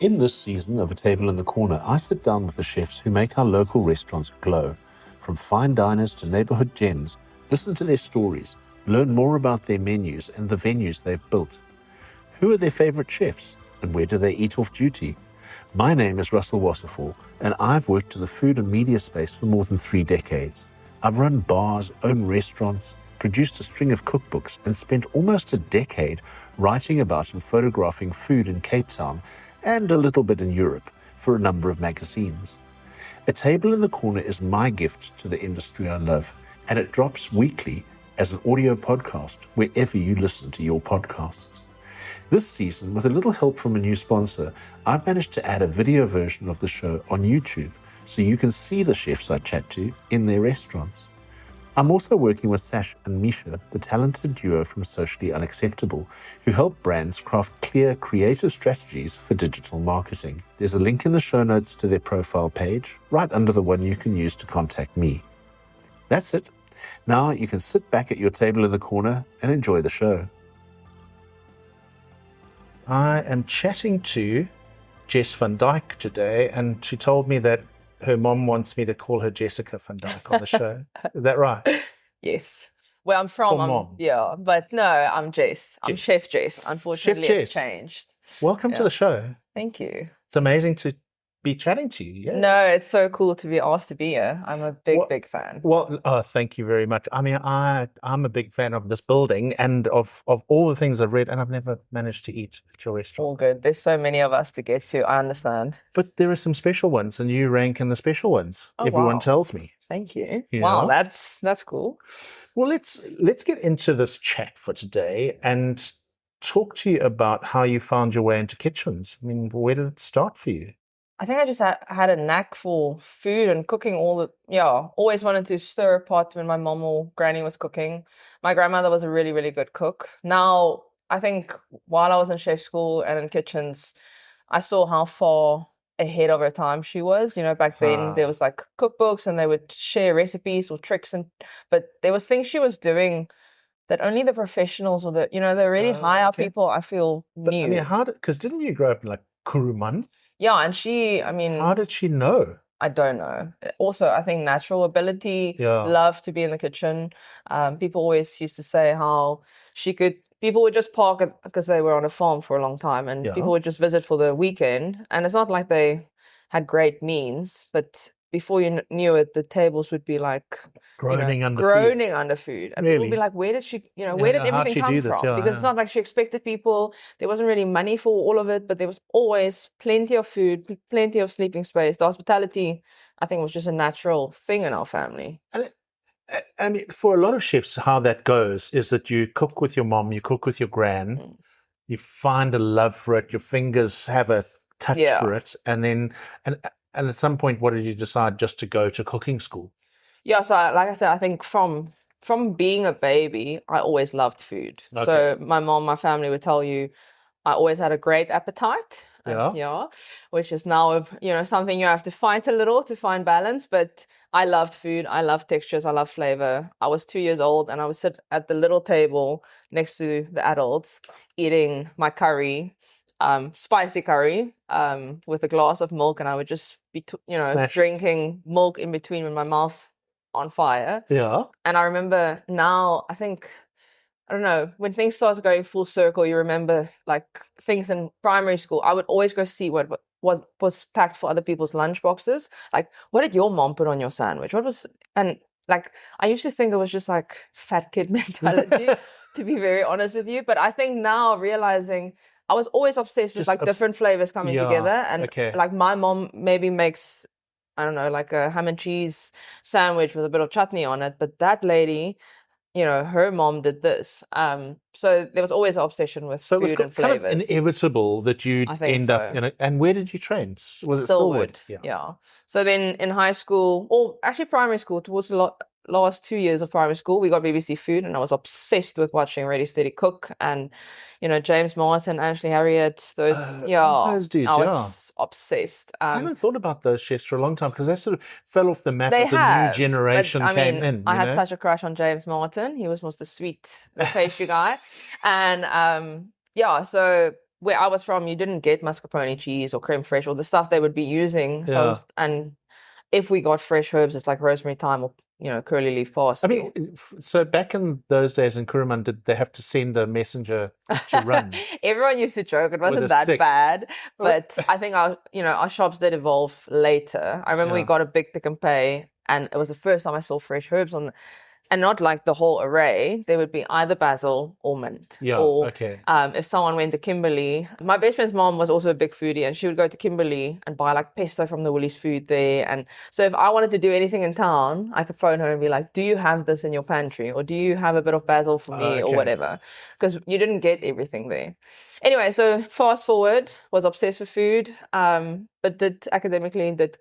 In this season of A Table in the Corner, I sit down with the chefs who make our local restaurants glow. From fine diners to neighborhood gems, listen to their stories, learn more about their menus and the venues they've built. Who are their favorite chefs and where do they eat off duty? My name is Russel Wasserfall and I've worked in the food and media space for more than 3 decades. I've run bars, owned restaurants, produced a string of cookbooks and spent almost a decade writing about and photographing food in Cape Town and a little bit in Europe for a number of magazines. A Table in the Corner is my gift to the industry I love, and it drops weekly as an audio podcast wherever you listen to your podcasts. This season, with a little help from a new sponsor, I've managed to add a video version of the show on YouTube so you can see the chefs I chat to in their restaurants. I'm also working with Sash and Misha, the talented duo from Socially Unacceptable, who help brands craft clear, creative strategies for digital marketing. There's a link in the show notes to their profile page, right under the one you can use to contact me. That's it. Now you can sit back at your table in the corner and enjoy the show. I am chatting to Jess Van Dyk today, and she told me that her mom wants me to call her Jessica Van Dyk on the show. Is that right? Yes. Where I'm from, mom. Yeah, but no, I'm Jess. I'm Chef Jess. Unfortunately, Chef it's Jess. changed. Welcome to the show. Thank you. It's amazing to be chatting to you. Yeah. No, it's so cool to be asked to be here. I'm a big fan. Well, thank you very much. I mean, I'm a big fan of this building and of all the things I've read, and I've never managed to eat at your restaurant. All good. There's so many of us to get to. I understand. But there are some special ones, and you rank in the special ones. Everyone tells me. Thank you. You wow, know? that's cool. Well, let's get into this chat for today and talk to you about how you found your way into kitchens. I mean, where did it start for you? I think I just had a knack for food and cooking always wanted to stir a pot when my mom or granny was cooking. My grandmother was a really, really good cook. Now, I think while I was in chef school and in kitchens, I saw how far ahead of her time she was. You know, back then there was like cookbooks and they would share recipes or tricks, but there was things she was doing that only the professionals or the really high up people I feel knew. I mean, because didn't you grow up in like Kuruman? Yeah, and how did she know? I don't know. Also, I think natural ability, love to be in the kitchen. People always used to say how people would just park it because they were on a farm for a long time and people would just visit for the weekend. And it's not like they had great means, but before you knew it, the tables would be like groaning under food. And people would be like, where did she, where did everything come from? Because it's not like she expected people. There wasn't really money for all of it, but there was always plenty of food, plenty of sleeping space. The hospitality, I think, was just a natural thing in our family. And I mean, for a lot of chefs, how that goes is that you cook with your mom, you cook with your gran, you find a love for it, your fingers have a touch for it, and at some point, what did you decide just to go to cooking school? Yeah, so like I said, I think from being a baby, I always loved food. Okay. So my family would tell you I always had a great appetite. Which is now something you have to fight a little to find balance. But I loved food. I loved textures. I loved flavor. I was 2 years old and I would sit at the little table next to the adults eating my curry. Spicy curry with a glass of milk, and I would just be drinking milk in between with my mouth's on fire. Yeah. And I remember now, I don't know, when things started going full circle, you remember like things in primary school. I would always go see what was packed for other people's lunch boxes. Like, what did your mom put on your sandwich? And like, I used to think it was just like fat kid mentality, to be very honest with you. But I think now realizing I was always obsessed with different flavors coming together. And like my mom maybe makes, I don't know, like a ham and cheese sandwich with a bit of chutney on it. But that lady, her mom did this. So there was always an obsession with food and flavors. So it was kind of inevitable that you'd end up, and where did you train? Was it Silwood? Yeah. So then in high school, or actually primary school, towards the last 2 years of primary school, we got BBC Food, and I was obsessed with watching Ready Steady Cook and James Martin, Ashley Harriott, those dudes. I was obsessed. I haven't thought about those chefs for a long time because they sort of fell off the map as a new generation came in. I had such a crush on James Martin. He was the sweet, the pastry guy, and so where I was from, you didn't get mascarpone cheese or creme fraiche or the stuff they would be using. Yeah. And if we got fresh herbs, it's like rosemary, thyme, or curly leaf parsley. I mean, so back in those days in Kuruman, did they have to send a messenger to run? Everyone used to joke it wasn't a that stick. bad, but I think our shops did evolve later. I remember we Yeah. got a big Pick and Pay, and it was the first time I saw fresh herbs and not like the whole array. There would be either basil or mint. Yeah, Or okay. if someone went to Kimberley, my best friend's mom was also a big foodie, and she would go to Kimberley and buy like pesto from the Woolies food there. And so if I wanted to do anything in town, I could phone her and be like, do you have this in your pantry? Or do you have a bit of basil for me or Okay. whatever? Because you didn't get everything there. Anyway, so fast forward, was obsessed with food, but did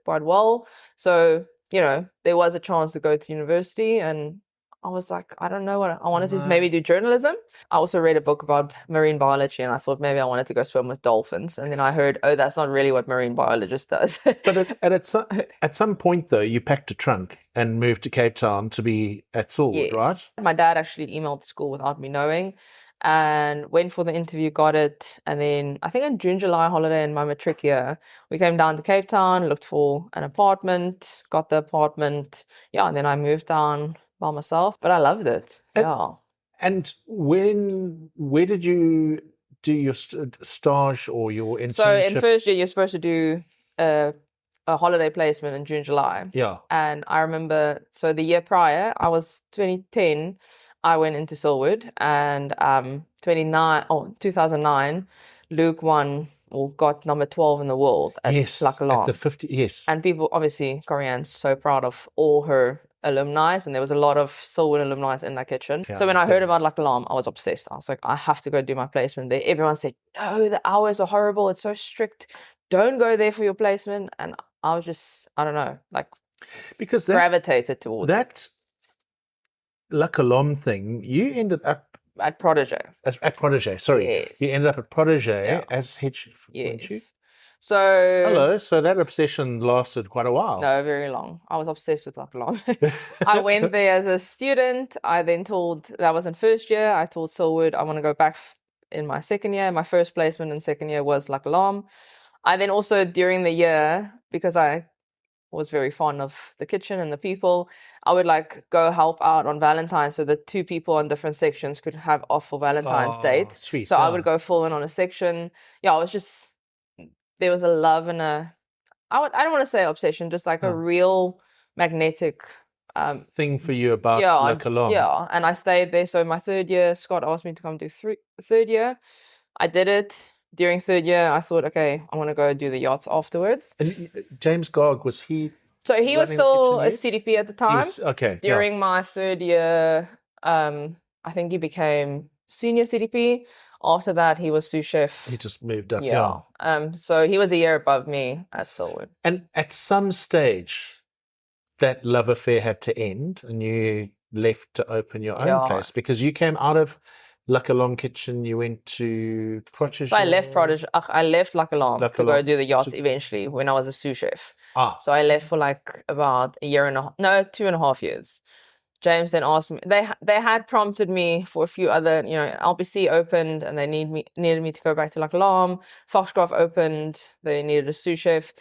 quite well. So, there was a chance to go to university, and I was like, I don't know what I wanted to maybe do journalism. I also read a book about marine biology, and I thought maybe I wanted to go swim with dolphins. And then I heard, oh, that's not really what marine biologist does. But at some point, though, you packed a trunk and moved to Cape Town to be at Silwood, Yes. right? My dad actually emailed school without me knowing and went for the interview, got it. And then I think in June, July holiday in my matric year, we came down to Cape Town, looked for an apartment, got the apartment. Yeah, and then I moved down by myself, but I loved it. Yeah. And where did you do your stage or your internship? So in first year, you're supposed to do a holiday placement in June, July. Yeah. And I remember, so the year prior, I was 2010, I went into Silwood, and 2009, Luke won or got number 12 in the world at Luck Alarm. At the 50, yes. And people, obviously, Corianne's so proud of all her alumni, and there was a lot of Silwood alumni in that kitchen. Okay, so when I heard about Luck Alarm, I was obsessed. I was like, I have to go do my placement there. Everyone said, no, the hours are horrible. It's so strict. Don't go there for your placement. And I was just, I don't know, like because gravitated towards that Luck Alarm thing, you ended up at Protégé. At Protégé, sorry. Yes. You ended up at Protégé as head chef, weren't you? Yes. So hello. So that obsession lasted quite a while. No, very long. I was obsessed with Luck Alarm. I went there as a student. I then that was in first year. I told Silwood I want to go back in my second year. My first placement in second year was Luck Alarm. I then also during the year, because I was very fond of the kitchen and the people, I would like go help out on Valentine's so that two people on different sections could have off for Valentine's date. Sweet, so I would go full in on a section. Yeah, I was just, there was a love and I don't want to say obsession, just like a real magnetic thing for you about Luck Alarm. Yeah, and I stayed there. So my third year, Scott asked me to come do third year. I did it. During third year, I thought, okay, I want to go do the yachts afterwards. And James Garg, was he? So he was still a CDP at the time. During my third year, I think he became senior CDP. After that, he was sous chef. He just moved up. Yeah. So he was a year above me at Silwood. And at some stage, that love affair had to end, and you left to open your own place because you came out of Luck Alarm Kitchen. You went to Protégé. So I left Protégé. I left Luck Alarm to go do the yachts eventually when I was a sous chef. So I left for like about 2.5 years. James then asked me. They had prompted me for a few other. LBC opened and they needed me to go back to Luck Alarm. Foxcroft opened. They needed a sous chef.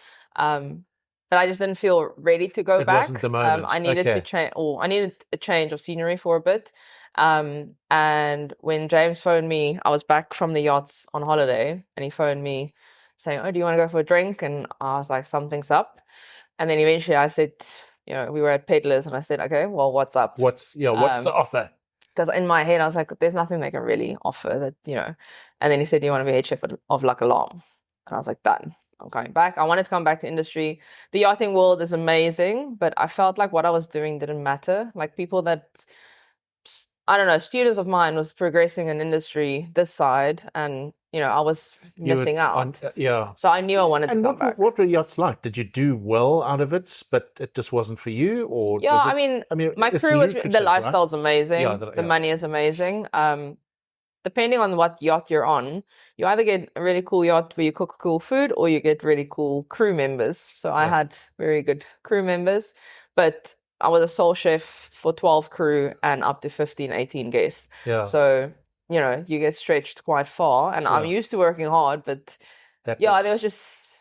But I just didn't feel ready to go back. Wasn't the moment. I needed to change, or I needed a change of scenery for a bit. And when James phoned me, I was back from the yachts on holiday, and he phoned me saying, "Oh, do you want to go for a drink?" And I was like, "Something's up." And then eventually I said, we were at Peddlers, and I said, "Okay, well, what's up? What's the offer?" Because in my head I was like, "There's nothing they can really offer that." And then he said, "Do you want to be head chef of Luck Alarm?" And I was like, "Done. I'm coming back." I wanted to come back to industry. The yachting world is amazing, but I felt like what I was doing didn't matter. Like people that, I don't know, students of mine was progressing in industry this side, and I was missing out. So I knew I wanted to come back. What were yachts like? Did you do well out of it, but it just wasn't for you, or I mean, my crew was the lifestyle's amazing. The money is amazing. Depending on what yacht you're on, you either get a really cool yacht where you cook cool food, or you get really cool crew members. So I had very good crew members, but I was a sole chef for 12 crew and up to 15, 18 guests. So you know, you get stretched quite far, and I'm Yeah. used to working hard, but That there was was just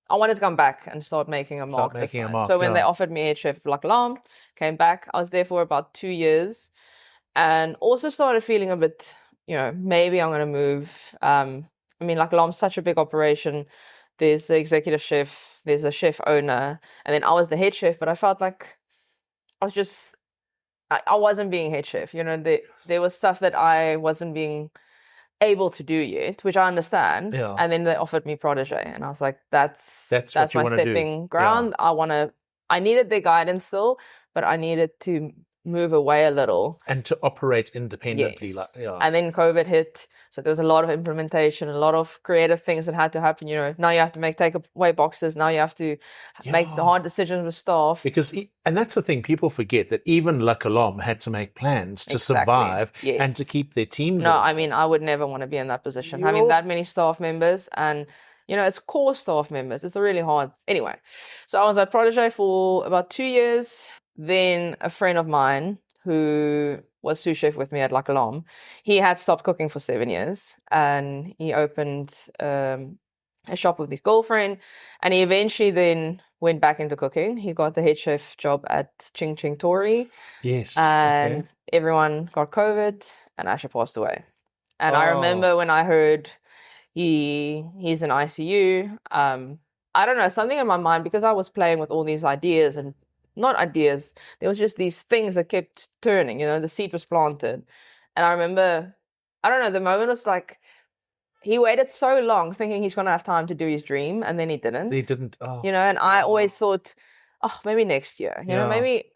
I wanted to come back and start making a mark this making a time. mark, So when they yeah. offered me head chef like Lam, came back. I was there for about 2 years, and also started feeling a bit, you know, maybe I'm gonna move. I mean, like Lam's such a big operation. There's the executive chef, there's a chef owner, and then I was the head chef, but I felt like I was just I wasn't being head chef. You know, there was stuff that I wasn't being able to do yet, which I understand. Yeah. And then they offered me protege, and I was like, that's what you my wanna do. stepping ground. I needed their guidance still, but I needed to move away a little. And to operate independently. Yes. Like, yeah. And then COVID hit. So there was a lot of implementation, a lot of creative things that had to happen. You know, now you have to take away boxes. Now you have to make the hard decisions with staff. Because, and that's the thing, people forget that even La Colombe had to make plans to Exactly. survive Yes. and to keep their teams No, alive. I mean, I would never want to be in that position. Having that many staff members, and, you know, it's core staff members. It's a really hard. Anyway, so I was at Protege for about 2 years. Then a friend of mine who was sous chef with me at La Colombe, he had stopped cooking for 7 years, and he opened a shop with his girlfriend, and he eventually then went back into cooking. He got the head chef job at Ching Ching Tori. Yes. And everyone got COVID, and Asher passed away. And I remember when I heard he's in ICU, I don't know, something in my mind, because I was playing with all these ideas, and not ideas, there was just these things that kept turning, you know, the seed was planted. And I remember, I don't know, the moment was like, he waited so long thinking he's going to have time to do his dream, and then he didn't. He didn't. You know, and I always thought, oh, maybe next year, you know, maybe.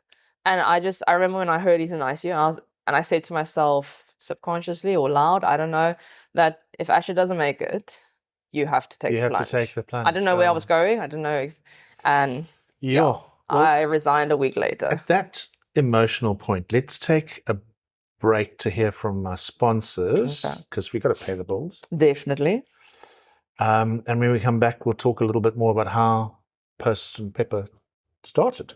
And I remember when I heard he's in ICU, and I said to myself, subconsciously or loud, I don't know, that if Asher doesn't make it, you have to take the plunge. You have to take the plunge. I didn't know where I was going. I didn't know. And I resigned a week later. At that emotional point, let's take a break to hear from our sponsors, because we've got to pay the bills. Definitely. And when we come back, we'll talk a little bit more about how Posts and Pepper started.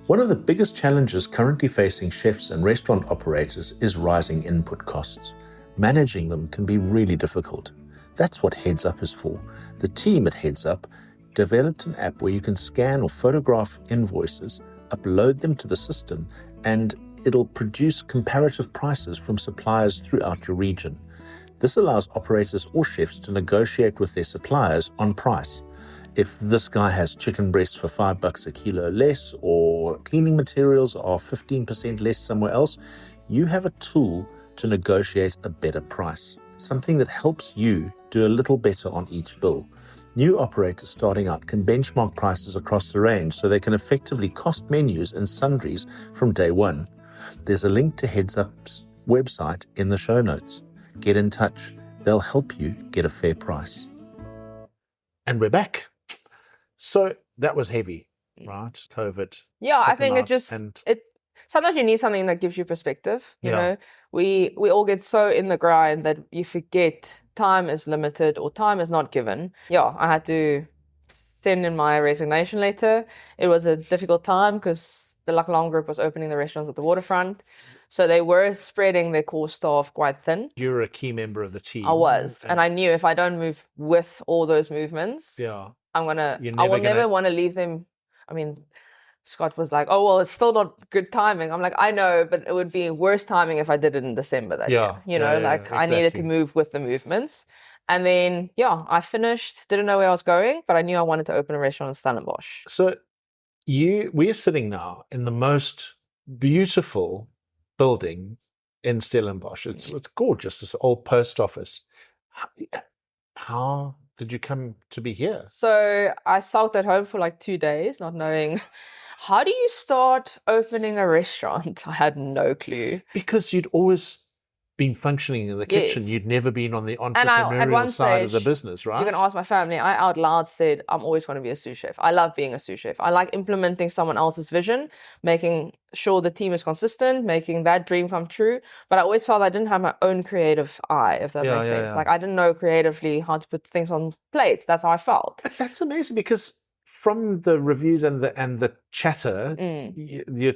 One of the biggest challenges currently facing chefs and restaurant operators is rising input costs. Managing them can be really difficult. That's what Heads Up is for. The team at Heads Up developed an app where you can scan or photograph invoices, upload them to the system, and it'll produce comparative prices from suppliers throughout your region. This allows operators or chefs to negotiate with their suppliers on price. If this guy has chicken breasts for $5 a kilo less, or cleaning materials are 15% less somewhere else, you have a tool to negotiate a better price. Something that helps you do a little better on each bill. New operators starting out can benchmark prices across the range so they can effectively cost menus and sundries from day one. There's a link to Heads Up's website in the show notes. Get in touch. They'll help you get a fair price. And we're back. So that was heavy, right? COVID. Yeah, I think sometimes you need something that gives you perspective. You know, we all get so in the grind that you forget time is limited or time is not given. Yeah, I had to send in my resignation letter. It was a difficult time because the La Colombe group was opening the restaurants at the waterfront. So they were spreading their core staff quite thin. You're a key member of the team. I was. And I knew if I don't move with all those movements, I will never want to leave them. I mean, Scott was like, oh, well, it's still not good timing. I'm like, I know, but it would be worse timing if I did it in December that year. You know, exactly. I needed to move with the movements. And then, I finished, didn't know where I was going, but I knew I wanted to open a restaurant in Stellenbosch. So we are sitting now in the most beautiful building in Stellenbosch. It's gorgeous, this old post office. How did you come to be here? So I sulked at home for like 2 days, not knowing, how do you start opening a restaurant? I had no clue. Because you'd always been functioning in the kitchen. You'd never been on the entrepreneurial side of the business, right? You can ask my family. I out loud said, I'm always going to be a sous chef. I love being a sous chef. I like implementing someone else's vision, making sure the team is consistent, making that dream come true. But I always felt I didn't have my own creative eye, if that makes sense. Like I didn't know creatively how to put things on plates. That's how I felt. That's amazing, because from the reviews and the chatter, you're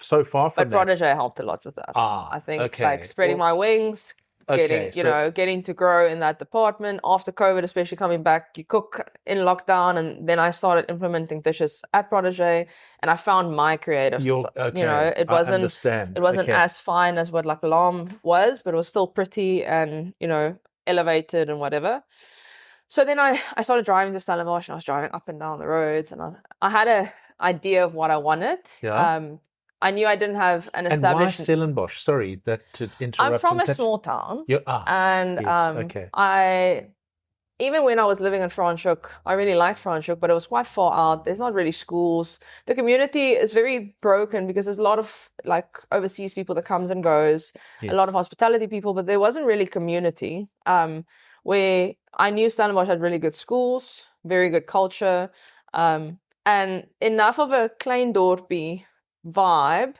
so far from But that. Protégé helped a lot with that. I think okay. like spreading my wings, getting to grow in that department after COVID, especially coming back. You cook in lockdown, and then I started implementing dishes at Protégé, and I found my creative. It wasn't as fine as what like Lam was, but it was still pretty and elevated and whatever. So then I started driving to Stellenbosch, and I was driving up and down the roads, and I had a idea of what I wanted. Yeah. I knew I didn't have an established. And why Stellenbosch? Sorry, to interrupt. I'm from a small town. And I even when I was living in Franschhoek, I really liked Franschhoek, but it was quite far out. There's not really schools. The community is very broken because there's a lot of like overseas people that comes and goes, a lot of hospitality people, but there wasn't really community. Where I knew Stellenbosch had really good schools, very good culture, and enough of a klein dorpie vibe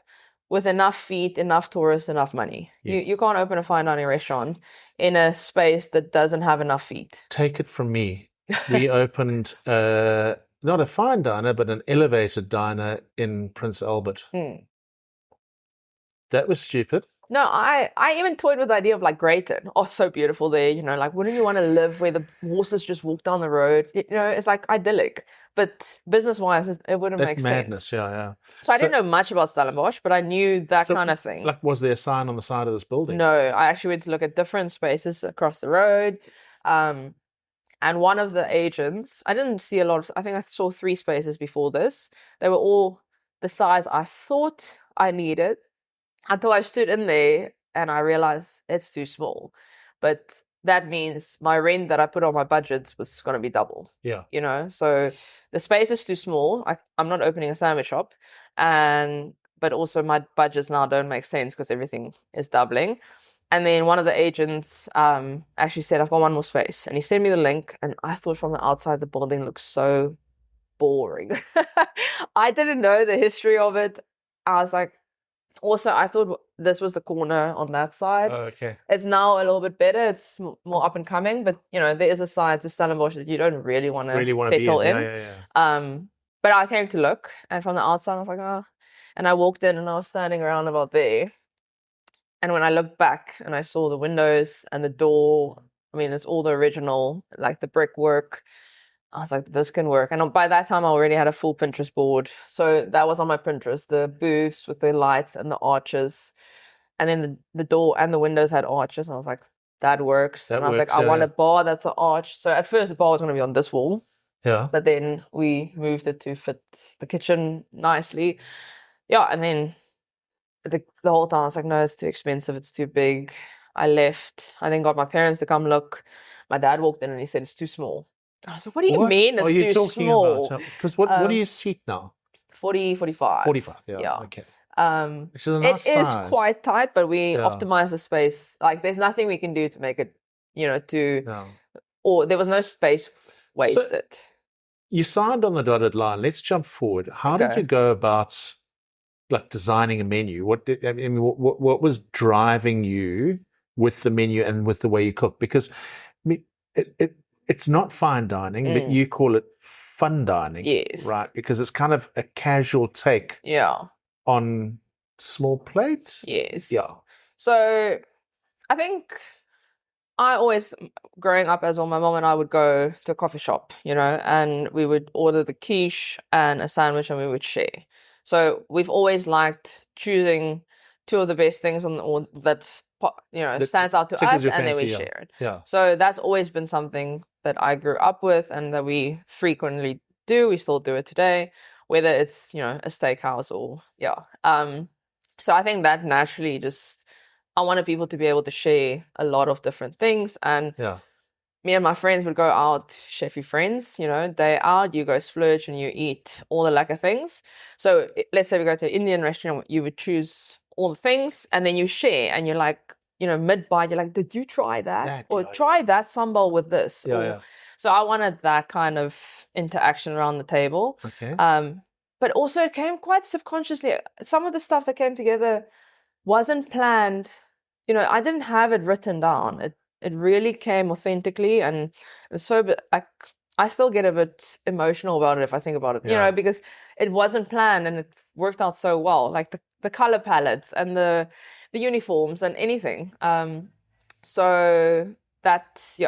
with enough feet, enough tourists, enough money. Yes. You can't open a fine dining restaurant in a space that doesn't have enough feet. Take it from me. We opened not a fine diner, but an elevated diner in Prince Albert. That was stupid. No, I even toyed with the idea of like Greyton. Oh, so beautiful there. Like, wouldn't you want to live where the horses just walk down the road? It's like idyllic. But business-wise, it wouldn't make madness, sense. Yeah. So I didn't know much about Stellenbosch, but I knew that kind of thing. Like, was there a sign on the side of this building? No, I actually went to look at different spaces across the road. And one of the agents, I didn't see a lot. I think I saw 3 spaces before this. They were all the size I thought I needed. Until I stood in there and I realized it's too small. But that means my rent that I put on my budgets was going to be double. Yeah. So the space is too small. I'm not opening a sandwich shop. But also my budgets now don't make sense because everything is doubling. And then one of the agents actually said, I've got one more space. And he sent me the link. And I thought from the outside, the building looks so boring. I didn't know the history of it. I was like, also, I thought this was the corner on that side. Oh, okay. It's now a little bit better. It's more up and coming, but there is a side to Stellenbosch that you don't really want to settle in. Yeah. But I came to look, and from the outside, I was like, oh. And I walked in, and I was standing around about there. And when I looked back, and I saw the windows and the door, it's all the original, like the brickwork. I was like, this can work. And by that time, I already had a full Pinterest board. So that was on my Pinterest, the booths with the lights and the arches. And then the door and the windows had arches. And I was like, that works. I was like, I want a bar that's an arch. So at first, the bar was going to be on this wall. Yeah. But then we moved it to fit the kitchen nicely. Yeah. And then the whole time, I was like, no, it's too expensive. It's too big. I left. I then got my parents to come look. My dad walked in and he said, it's too small. I was like, what do you mean it's too small? Because what do you seat now? 40, 45. 45, yeah. Okay. Which is a nice size. It is quite tight, but we optimize the space. Like, there's nothing we can do to make it, or there was no space wasted. So you signed on the dotted line. Let's jump forward. How did you go about like designing a menu? What was driving you with the menu and with the way you cook? Because it's not fine dining, but you call it fun dining. Yes. Right? Because it's kind of a casual take on small plate. Yes. Yeah. So I think I always, growing up as well, my mom and I would go to a coffee shop, and we would order the quiche and a sandwich and we would share. So we've always liked choosing 2 of the best things that stands out to us, and then we share it. Yeah. So that's always been something that I grew up with and that we frequently do. We still do it today, whether it's, a steakhouse or, So I think that naturally I wanted people to be able to share a lot of different things. And me and my friends would go out, chefy friends, day out, you go splurge and you eat all the lekker things. So let's say we go to an Indian restaurant, you would choose all the things and then you share and you're like, mid-bite, you're like, did you try that? Or try that sambal with this. So I wanted that kind of interaction around the table. Okay. But also it came quite subconsciously. Some of the stuff that came together wasn't planned. I didn't have it written down. It really came authentically. And so like I still get a bit emotional about it if I think about it, you know, because it wasn't planned and it worked out so well, like the color palettes and the uniforms and anything. So that's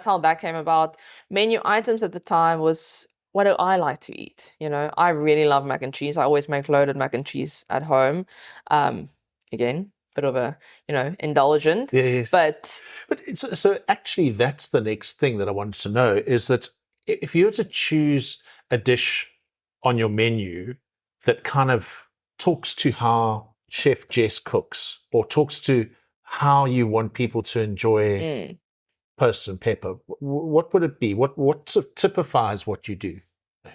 how that came about. Menu items at the time was, what do I like to eat? You know, I really love mac and cheese. I always make loaded mac and cheese at home. Again, bit of a, indulgent. Yes. But so actually that's the next thing that I wanted to know, is that if you were to choose a dish on your menu that kind of talks to how Chef Jess cooks, or talks to how you want people to enjoy Post and Pepper, what would it be? What sort of typifies what you do,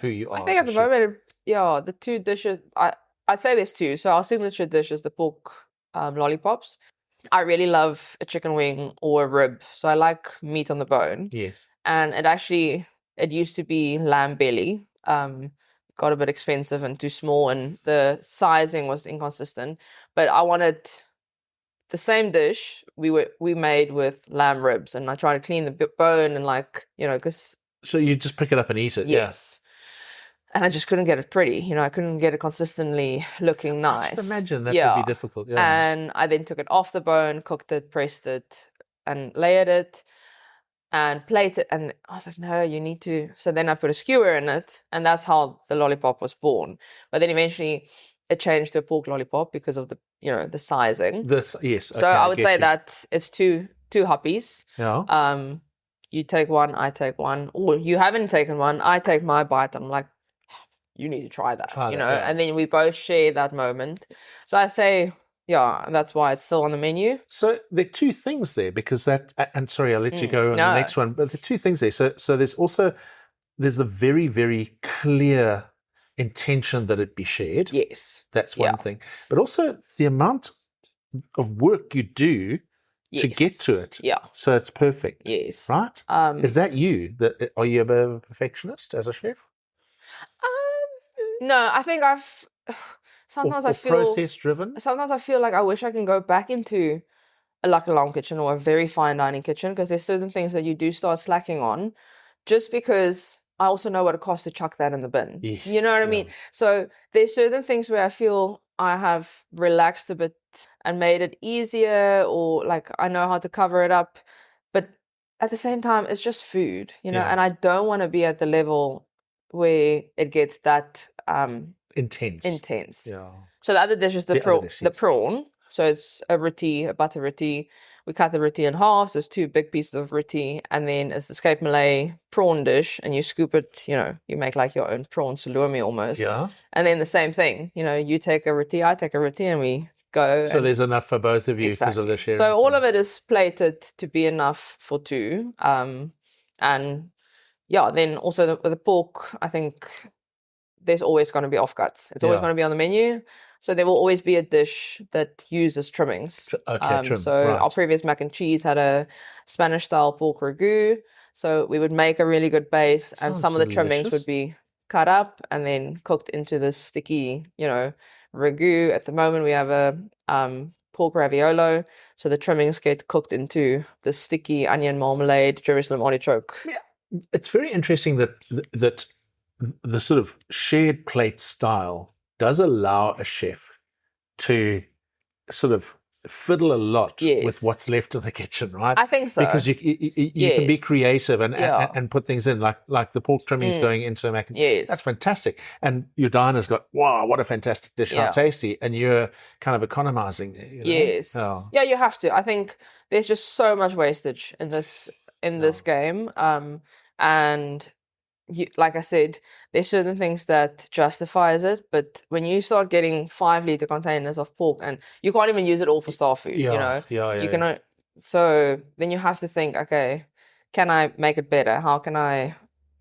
who you are? I think at the moment, the two dishes, I'd say there's two. So our signature dish is the pork lollipops. I really love a chicken wing or a rib. So I like meat on the bone. Yes. And it used to be lamb belly. Got a bit expensive and too small, and the sizing was inconsistent. But I wanted the same dish we made with lamb ribs, and I tried to clean the bone and because. So you just pick it up and eat it. Yes. And I just couldn't get it pretty. I couldn't get it consistently looking nice. I just imagine that would be difficult. Yeah. And I then took it off the bone, cooked it, pressed it, and layered it, and plated it. And I was like, no, you need to. So then I put a skewer in it, and that's how the lollipop was born. But then eventually it changed to a pork lollipop because of the sizing. Yes. So I would say that it's two huppies. Yeah. You take one, I take one, or you haven't taken one, I take my bite, and I'm like, you need to try that, and then we both share that moment. So I'd say, that's why it's still on the menu. So there are two things there, because and sorry, I'll let you go on the next one, but there are two things there. So there's the very, very clear intention that it be shared. Yes. That's one thing. But also the amount of work you do to get to it. Yeah. So it's perfect. Yes. Right? Is that you? Are you a bit of a perfectionist as a chef? No, I think sometimes I feel process driven. Sometimes I feel like I wish I can go back into a long kitchen or a very fine dining kitchen, because there's certain things that you do start slacking on, just because I also know what it costs to chuck that in the bin. You know what I mean? So there's certain things where I feel I have relaxed a bit and made it easier, or like I know how to cover it up, but at the same time it's just food, and I don't want to be at the level where it gets that intense. Yeah. So the other dish is the prawn. So it's a butter roti. We cut the roti in half, so it's two big pieces of roti, and then it's the Cape Malay prawn dish, and you scoop it, you make like your own prawn salumi almost. Yeah. And then the same thing, you take a roti, I take a roti, and we go. So there's enough for both of you because of the sharing. So all of it is plated to be enough for two. And then also with the pork, I think there's always going to be offcuts. It's always going to be on the menu. So there will always be a dish that uses trimmings. Trim. So our previous mac and cheese had a Spanish-style pork ragu. So we would make a really good base, and some of the trimmings would be cut up and then cooked into this sticky, ragu. At the moment, we have a pork raviolo. So the trimmings get cooked into the sticky onion marmalade, Jerusalem artichoke. Yeah. It's very interesting that the sort of shared plate style does allow a chef to sort of fiddle a lot with what's left in the kitchen, right? I think so. Because you can be creative and put things in, like the pork trimmings going into a mac and cheese. That's fantastic. And your diner's got, wow, what a fantastic dish, how tasty. And you're kind of economizing. Yes. Oh. Yeah, you have to. I think there's just so much wastage in this game. And like I said, there's certain things that justifies it, but when you start getting 5-liter containers of pork, and you can't even use it all for star food, you can. So then you have to think, okay, can I make it better? How can I?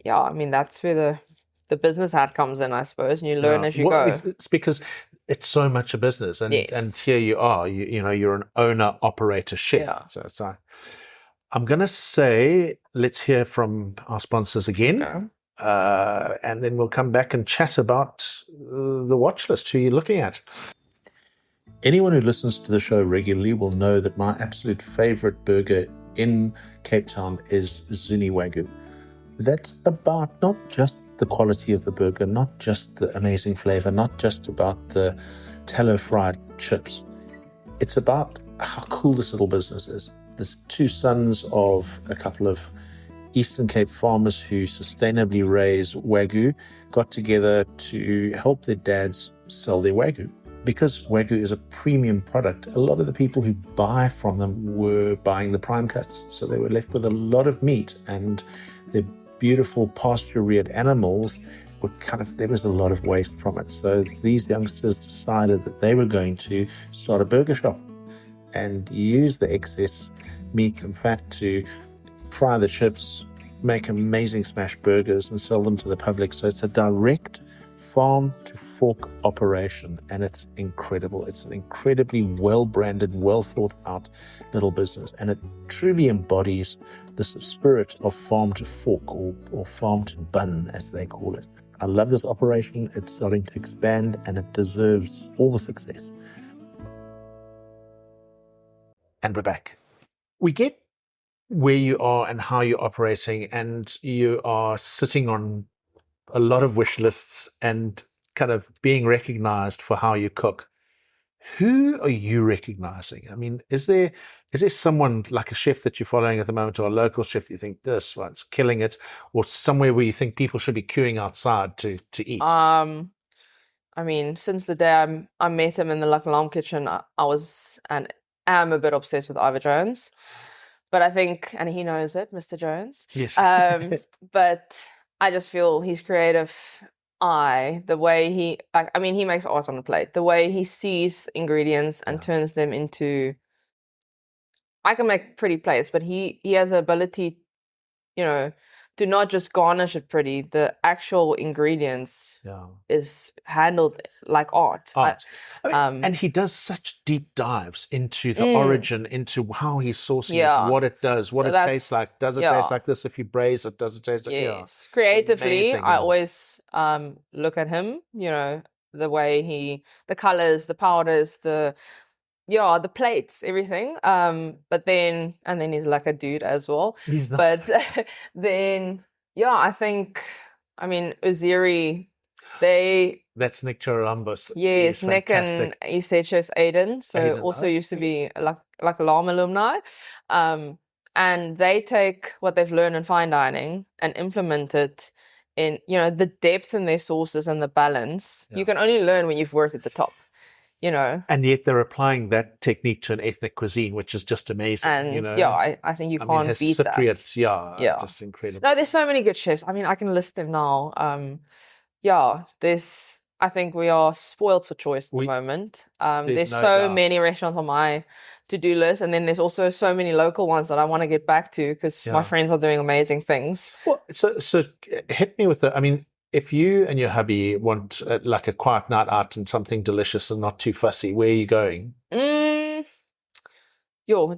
Yeah, I mean that's where the business hat comes in, I suppose, and you learn as you go. It's because it's so much a business, and here you are, you're an owner operator chef. Yeah. So it's like, I'm going to say, let's hear from our sponsors again. Okay. And then we'll come back and chat about the watch list, who you're looking at. Anyone who listens to the show regularly will know that my absolute favorite burger in Cape Town is Zuni Wagyu. that's about not just the quality of the burger, not just the amazing flavor, not just about the tallow fried chips. It's about how cool this little business is. There's two sons of a couple of Eastern Cape farmers who sustainably raise Wagyu, got together to help their dads sell their Wagyu. Because Wagyu is a premium product, a lot of the people who buy from them were buying the prime cuts. So they were left with a lot of meat, and their beautiful pasture-reared animals were there was a lot of waste from it. So these youngsters decided that they were going to start a burger shop and use the excess meat and fat to fry the chips, make amazing smash burgers and sell them to the public. So it's a direct farm to fork operation, and it's incredible. It's an incredibly well-branded, well-thought-out little business, and it truly embodies the spirit of farm to fork, or farm to bun, as they call it. I love this operation. It's starting to expand, and it deserves all the success. And we're back. We get where you are and how you're operating, and you are sitting on a lot of wish lists and kind of being recognized for how you cook. Who are you recognizing? I mean, is there someone like a chef that you're following at the moment, or a local chef you think this one's killing it, or somewhere where you think people should be queuing outside to eat? I mean, since the day I met him in the Luck Alarm kitchen, I was and am a bit obsessed with Ivor Jones. But I think, and he knows it, Mr. Jones. Yes. But I just feel his creative eye, the way he makes art on the plate, the way he sees ingredients and turns them into, I can make pretty plates, but he has the ability, to not just garnish it pretty. The actual ingredients is handled like art. And he does such deep dives into the origin, into how he's sourcing it, what it does, what it tastes like. Does it taste like this if you braise it? Does it taste like... Yes. Creatively, amazing, I always look at him, the way the colors, the powders, the plates, everything. But then he's like a dude as well. He's not. But then, I think, Uziri, that's Nick Chirambos. Yes, Nick and East Head Chefs Aiden. So also used to be like Alarm alumni. And they take what they've learned in fine dining and implement it in, the depth in their sauces and the balance. You can only learn when you've worked at the top. And yet they're applying that technique to an ethnic cuisine, which is just amazing. And I think you can't beat Cypriot, that. Just incredible. No, there's so many good chefs. I can list them now. I think we are spoiled for choice at the moment. There's so many restaurants on my to-do list, and then there's also so many local ones that I want to get back to because my friends are doing amazing things. Well, so hit me with the. If you and your hubby want like a quiet night out and something delicious and not too fussy, where are you going? It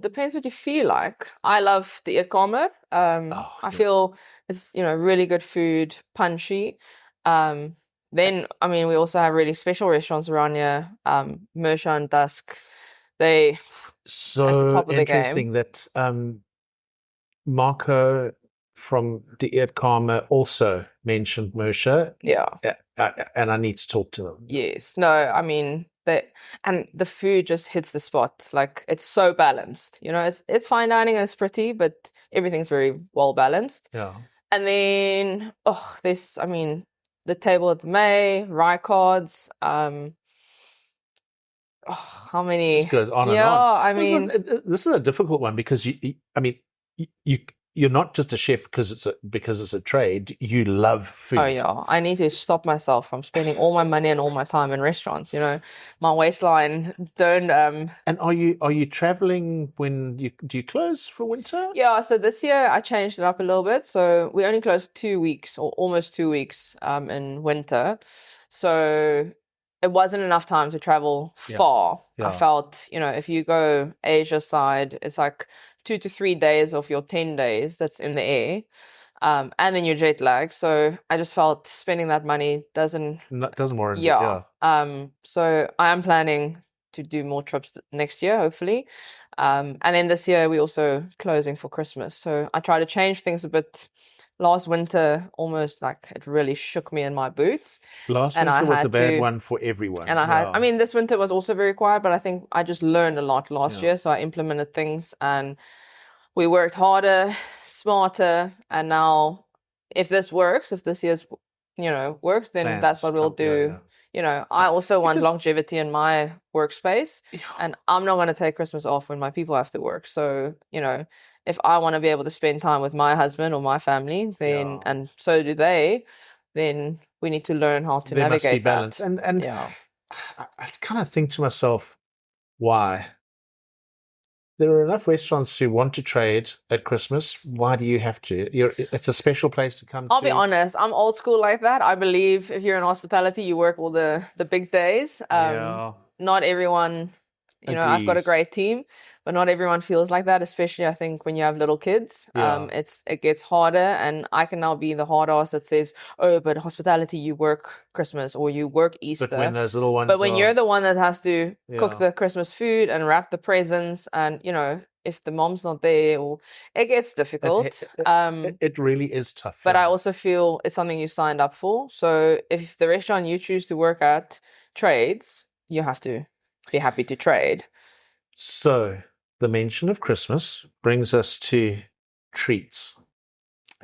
depends what you feel like. I love the Eetkamer. I feel it's, really good food, punchy. Then, we also have really special restaurants around here. Mersha and Dusk. They so at the top of interesting the game. That Marco from the Eetkamer also mentioned Mersha. And I need to talk to them. Yes. No, and the food just hits the spot. Like, it's so balanced. It's fine dining and it's pretty, but everything's very well balanced. Yeah. And then there's the Table at the May, rye cards, how many? It just goes on and on. This is a difficult one because you're not just a chef because it's a trade. You love food. Oh yeah, I need to stop myself from spending all my money and all my time in restaurants. My waistline don't. And are you traveling when do you close for winter? Yeah, so this year I changed it up a little bit. So we only close for 2 weeks or almost 2 weeks in winter. So it wasn't enough time to travel far. I felt, if you go Asia side, it's like 2 to 3 days of your 10 days that's in the air. And then you're jet lag. So I just felt spending that money doesn't warrant it. So I am planning to do more trips next year, hopefully. And then this year we're also closing for Christmas. So I try to change things a bit last winter, almost like it really shook me in my boots. Last And I winter was a had bad to- one for everyone. And I mean, this winter was also very quiet, but I think I just learned a lot last year. So I implemented things and we worked harder, smarter. And now if this works, if this year's, works, then that's what we'll do. I also want longevity in my workspace, and I'm not going to take Christmas off when my people have to work. So, if I want to be able to spend time with my husband or my family, then, and so do they, then we need to learn how to there navigate must be balance. that. And I kind of think to myself, why? There are enough restaurants who want to trade at Christmas. Why do you have to? It's a special place to come to. I'll be honest, I'm old school like that. I believe if you're in hospitality, you work all the big days. Not everyone, I've got a great team, but not everyone feels like that, especially I think when you have little kids. It gets harder, and I can now be the hard ass that says, oh, but hospitality, you work Christmas or you work Easter. But when those little ones you're the one that has to cook the Christmas food and wrap the presents, and if the mom's not there, or it gets difficult. It really is tough. But I also feel it's something you signed up for. So if the restaurant you choose to work at trades, you have to be happy to trade. So the mention of Christmas brings us to treats.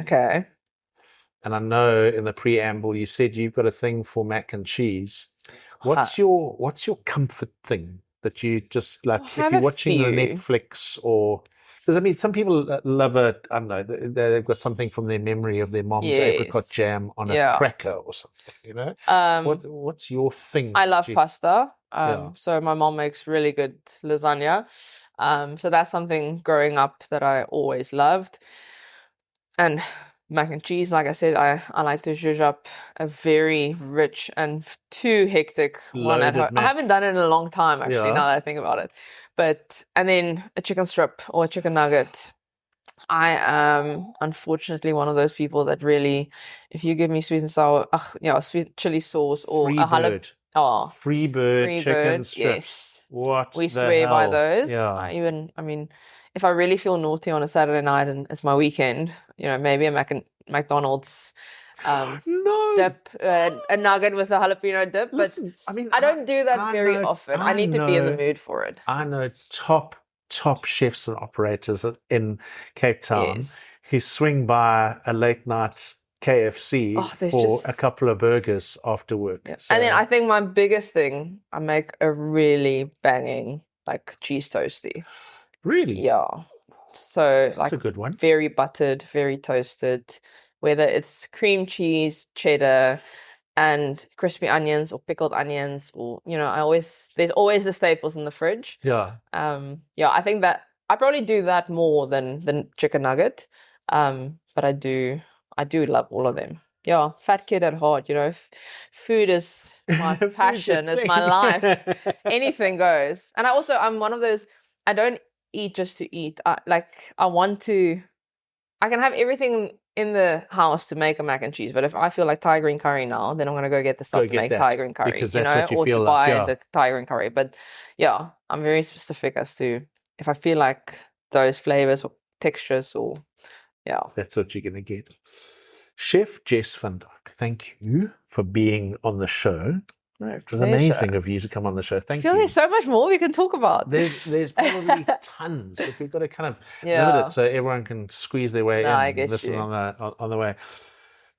Okay. And I know in the preamble you said you've got a thing for mac and cheese. What's your comfort thing that you just like if you're watching the Netflix or because I mean some people love I don't know, they've got something from their memory of their mom's apricot jam on a cracker or something, what's your thing? I love pasta. So my mom makes really good lasagna. So that's something growing up that I always loved. And mac and cheese, like I said, I like to zhuzh up a very rich and too hectic one at home. I haven't done it in a long time, actually, now that I think about it. And then a chicken strip or a chicken nugget. I am unfortunately one of those people that really, if you give me sweet and sour, sweet chili sauce or a jalapeno. Free bird chicken strips. Yes. We swear by those. If I really feel naughty on a Saturday night and it's my weekend, maybe a McDonald's dip, a nugget with a jalapeno dip. Listen, but I don't do that very often. I need to be in the mood for it. I know top chefs and operators in Cape Town who swing by a late night KFC for a couple of burgers after work. So, and then I think my biggest thing, I make a really banging cheese toasty. Really? Yeah. So that's a good one. Very buttered, very toasted, whether it's cream cheese, cheddar, and crispy onions or pickled onions, or there's always the staples in the fridge. Yeah. I think that I probably do that more than chicken nugget. But I do love all of them. Yeah, fat kid at heart, food is my passion, is my life. Anything goes. And I'm one of those, I don't eat just to eat. I can have everything in the house to make a mac and cheese, but if I feel like Thai green curry now, then I'm going to go get the stuff to make Thai green curry, because that's what you feel to buy the Thai green curry. But yeah, I'm very specific as to if I feel like those flavors or textures that's what you're going to get. Chef Jess Van Dyk, thank you for being on the show. It was amazing of you to come on the show. Thank you. I feel there's so much more we can talk about. There's probably tons, but we've got to kind of limit it so everyone can squeeze their way in and listen on the way.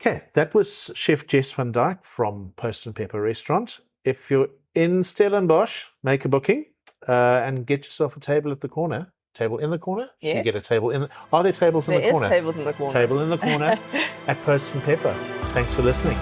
Okay, that was Chef Jess Van Dyk from Post and Pepper Restaurant. If you're in Stellenbosch, make a booking and get yourself a table at the corner. Table in the corner? Yes. You get a table in. Are there tables in the corner? There is tables in the corner. Table in the corner at Post and Pepper. Thanks for listening.